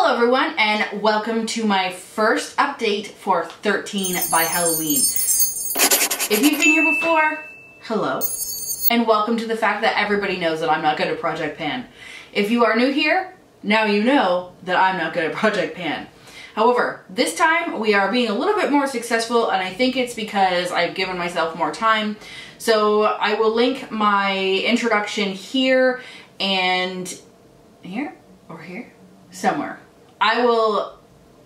Hello everyone, and welcome to my first update for 13 by Halloween. If you've been here before, hello. And welcome to the fact that everybody knows that I'm not good at Project Pan. If you are new here, now you know that I'm not good at Project Pan. However, this time we are being a little bit more successful, and I think it's because I've given myself more time. So I will link my introduction here and here or here, somewhere. I will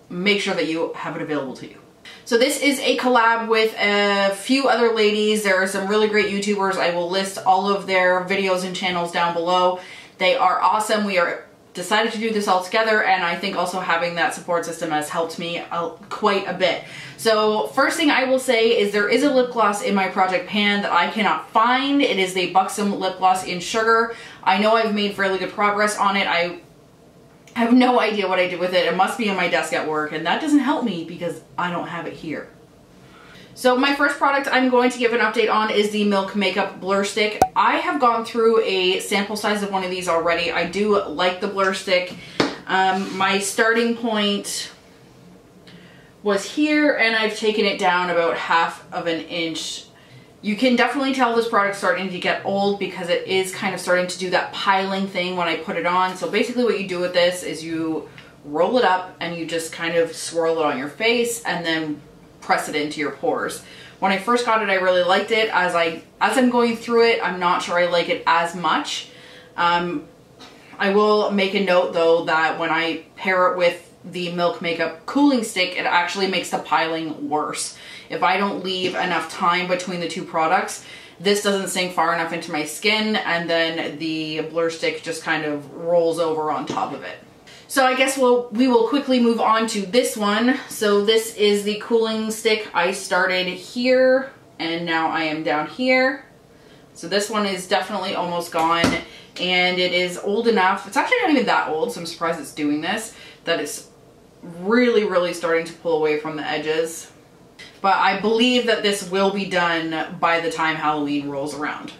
make sure that you have it available to you. So this is a collab with a few other ladies. There are some really great YouTubers. I will list all of their videos and channels down below. They are awesome. We are decided to do this all together, and I think also having that support system has helped me quite a bit. So first thing I will say is there is a lip gloss in my Project Pan that I cannot find. It is the Buxom lip gloss in sugar. I know I've made fairly good progress on it. I have no idea what I did with it. It must be on my desk at work, and that doesn't help me because I don't have it here. So my first product I'm going to give an update on is the Milk Makeup Blur Stick. I have gone through a sample size of one of these already. I do like the Blur Stick. My starting point was here, and I've taken it down about 1/2 inch. You can definitely tell this product's starting to get old because it is kind of starting to do that piling thing when I put it on. So basically what you do with this is you roll it up and you just kind of swirl it on your face and then press it into your pores. When I first got it, I really liked it. As I'm going through it, I'm not sure I like it as much. I will make a note though that when I pair it with the Milk Makeup Cooling Stick, it actually makes the piling worse. If I don't leave enough time between the two products, this doesn't sink far enough into my skin, and then the Blur Stick just kind of rolls over on top of it. So I guess we will quickly move on to this one. So this is the cooling stick. I started here and now I am down here. So this one is definitely almost gone, and it is old enough. It's actually not even that old, so I'm surprised it's doing this, that it's really starting to pull away from the edges. But I believe that this will be done by the time Halloween rolls around.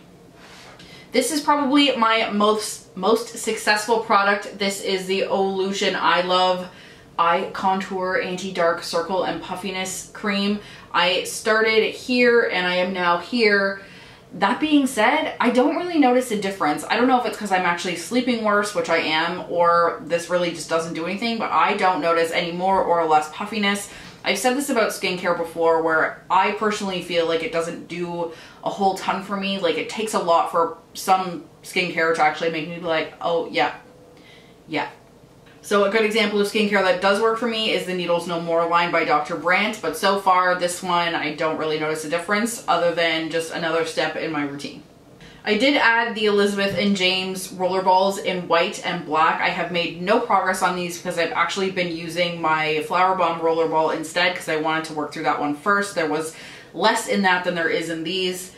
This is probably my most successful product. This is the Olution Eye Love Eye Contour Anti-Dark Circle and Puffiness Cream. I started here and I am now here. That being said, I don't really notice a difference. I don't know if it's because I'm actually sleeping worse, which I am, or this really just doesn't do anything, but I don't notice any more or less puffiness. I've said this about skincare before, where I personally feel like it doesn't do a whole ton for me. Like, it takes a lot for some skincare to actually make me be like, oh yeah. So a good example of skincare that does work for me is the Needles No More line by Dr. Brandt, but so far this one I don't really notice a difference other than just another step in my routine. I did add the Elizabeth and James rollerballs in white and black. I have made no progress on these because I've actually been using my Flower Bomb rollerball instead because I wanted to work through that one first. There was less in that than there is in these.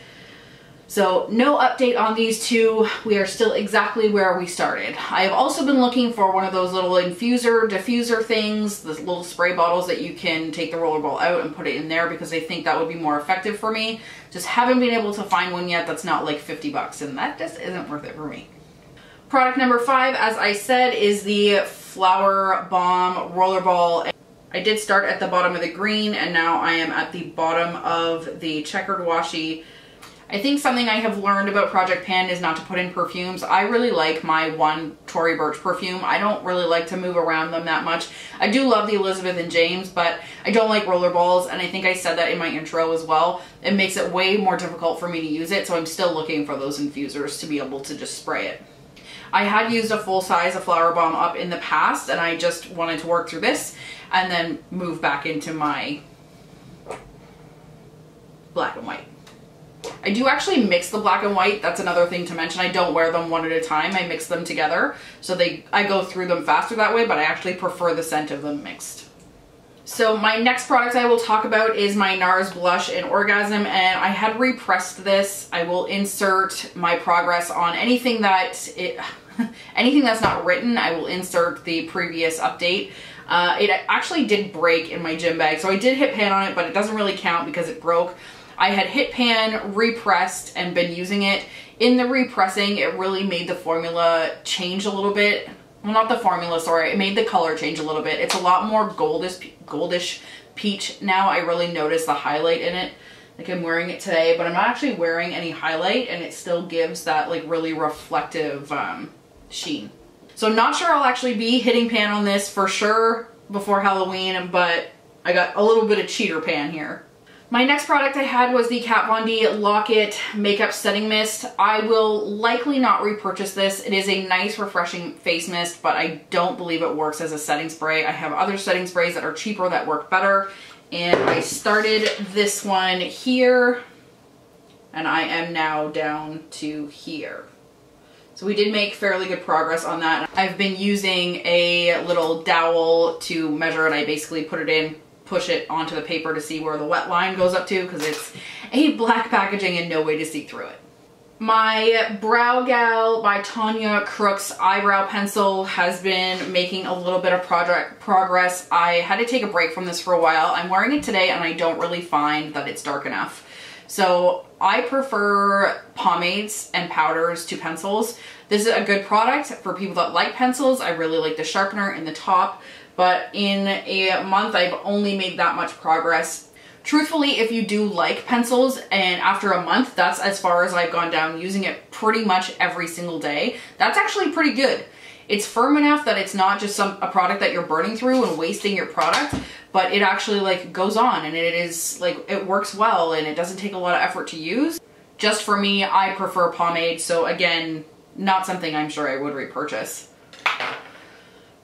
So no update on these two. We are still exactly where we started. I have also been looking for one of those little diffuser things, the little spray bottles that you can take the rollerball out and put it in there, because I think that would be more effective for me. Just haven't been able to find one yet that's not like 50 bucks, and that just isn't worth it for me. Product number 5, as I said, is the Flower Bomb rollerball. I did start at the bottom of the green, and now I am at the bottom of the checkered washi. I think something I have learned about Project Pan is not to put in perfumes. I really like my one Tory Burch perfume. I don't really like to move around them that much. I do love the Elizabeth and James, but I don't like rollerballs, and I think I said that in my intro as well. It makes it way more difficult for me to use it, so I'm still looking for those infusers to be able to just spray it. I had used a full size of Flower Bomb up in the past, and I just wanted to work through this and then move back into my black and white. I do actually mix the black and white. That's another thing to mention. I don't wear them one at a time. I mix them together. So I go through them faster that way, but I actually prefer the scent of them mixed. So my next product I will talk about is my NARS Blush in Orgasm, and I had repressed this. I will insert my progress on anything that's not written. I will insert the previous update. It actually did break in my gym bag, so I did hit pan on it, but it doesn't really count because it broke. I had hit pan, repressed, and been using it. In the repressing, it really made the formula change a little bit. well, not the formula, sorry, it made the color change a little bit. It's a lot more goldish peach now. I really noticed the highlight in it. Like I'm wearing it today, but I'm not actually wearing any highlight, and it still gives that like really reflective sheen. So I'm not sure I'll actually be hitting pan on this for sure before Halloween, but I got a little bit of cheater pan here. My next product I had was the Kat Von D Lock It Makeup Setting Mist. I will likely not repurchase this. It is a nice, refreshing face mist, but I don't believe it works as a setting spray. I have other setting sprays that are cheaper that work better, and I started this one here, and I am now down to here. So we did make fairly good progress on that. I've been using a little dowel to measure it. I basically put it in, push it onto the paper to see where the wet line goes up to, because it's a black packaging and no way to see through it. My Brow Gal by Tanya Crooks eyebrow pencil has been making a little bit of progress. I had to take a break from this for a while. I'm wearing it today and I don't really find that it's dark enough. So I prefer pomades and powders to pencils. This is a good product for people that like pencils. I really like the sharpener in the top, but in a month I've only made that much progress. Truthfully, if you do like pencils, and after a month, that's as far as I've gone down, using it pretty much every single day, that's actually pretty good. It's firm enough that it's not just a product that you're burning through and wasting your product, but it actually like goes on, and it is like, it works well, and it doesn't take a lot of effort to use. Just for me, I prefer pomade, so again, not something I'm sure I would repurchase.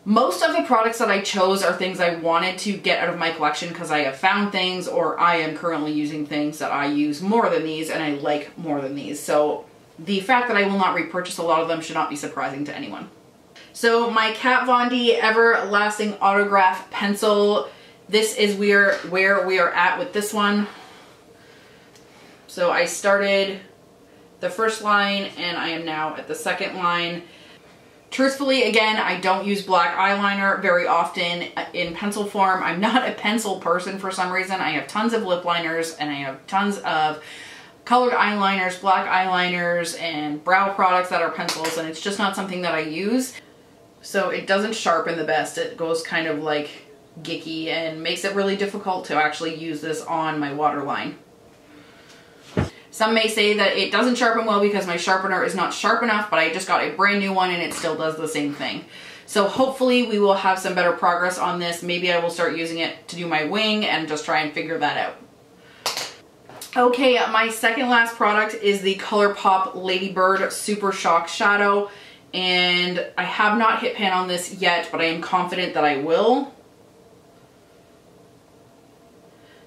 Most of the products that I chose are things I wanted to get out of my collection because I have found things, or I am currently using things that I use more than these and I like more than these. So the fact that I will not repurchase a lot of them should not be surprising to anyone. So my Kat Von D Everlasting Autograph Pencil, this is where we are at with this one. So I started the first line and I am now at the second line. Truthfully, again, I don't use black eyeliner very often in pencil form. I'm not a pencil person for some reason. I have tons of lip liners and I have tons of colored eyeliners, black eyeliners, and brow products that are pencils, and it's just not something that I use. So it doesn't sharpen the best. It goes kind of like gicky and makes it really difficult to actually use this on my waterline. Some may say that it doesn't sharpen well because my sharpener is not sharp enough, but I just got a brand new one and it still does the same thing. So hopefully we will have some better progress on this. Maybe I will start using it to do my wing and just try and figure that out. Okay, my second last product is the ColourPop Ladybird Super Shock Shadow, and I have not hit pan on this yet, but I am confident that I will.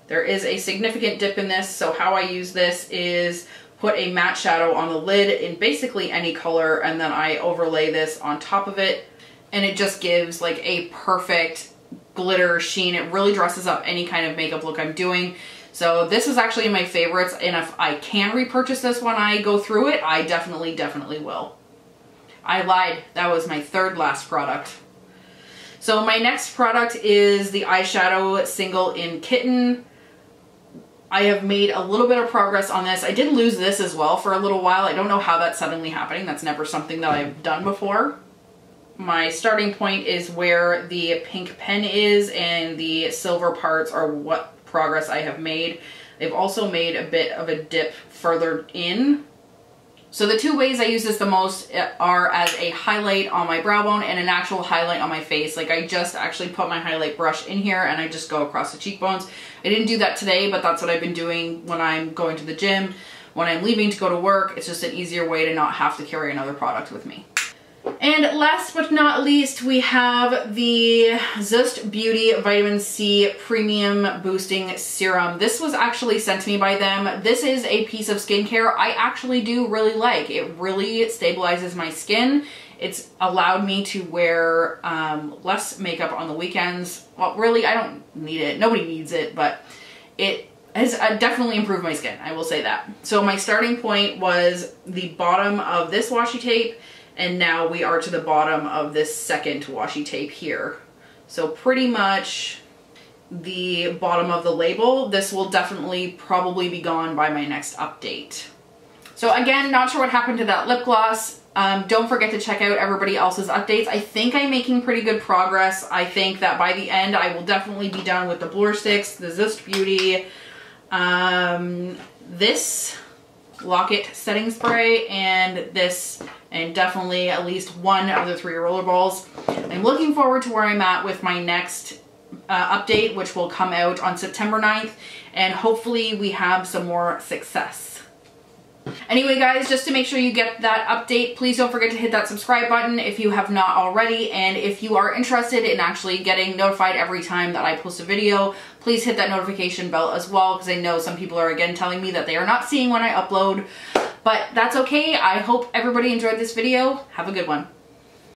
There is a significant dip in this, so how I use this is put a matte shadow on the lid in basically any color, and then I overlay this on top of it, and it just gives like a perfect glitter sheen. It really dresses up any kind of makeup look I'm doing. So this is actually in my favorites, and if I can repurchase this when I go through it, I definitely will. I lied, that was my third last product. So my next product is the eyeshadow single in Kitten. I have made a little bit of progress on this. I did lose this as well for a little while. I don't know how that's suddenly happening. That's never something that I've done before. My starting point is where the pink pen is, and the silver parts are what progress I have made. They've also made a bit of a dip further in. So the two ways I use this the most are as a highlight on my brow bone and an actual highlight on my face. Like I just actually put my highlight brush in here and I just go across the cheekbones. I didn't do that today, but that's what I've been doing when I'm going to the gym, when I'm leaving to go to work. It's just an easier way to not have to carry another product with me. And last but not least, we have the Zust Beauty Vitamin C Premium Boosting Serum. This was actually sent to me by them. This is a piece of skincare I actually do really like. It really stabilizes my skin. It's allowed me to wear less makeup on the weekends. Well, really, I don't need it. Nobody needs it, but it has definitely improved my skin. I will say that. So my starting point was the bottom of this washi tape, and now we are to the bottom of this second washi tape here. So pretty much the bottom of the label. This will definitely probably be gone by my next update. So again, not sure what happened to that lip gloss. Don't forget to check out everybody else's updates. I think I'm making pretty good progress. I think that by the end I will definitely be done with the Blur Sticks, the Zest Beauty, this Lock-It setting spray, and this, and definitely at least one of the 3 rollerballs. I'm looking forward to where I'm at with my next update, which will come out on September 9th, and hopefully we have some more success. Anyway guys, just to make sure you get that update, please don't forget to hit that subscribe button if you have not already, and if you are interested in actually getting notified every time that I post a video, please hit that notification bell as well, because I know some people are again telling me that they are not seeing when I upload, but that's okay. I hope everybody enjoyed this video. Have a good one.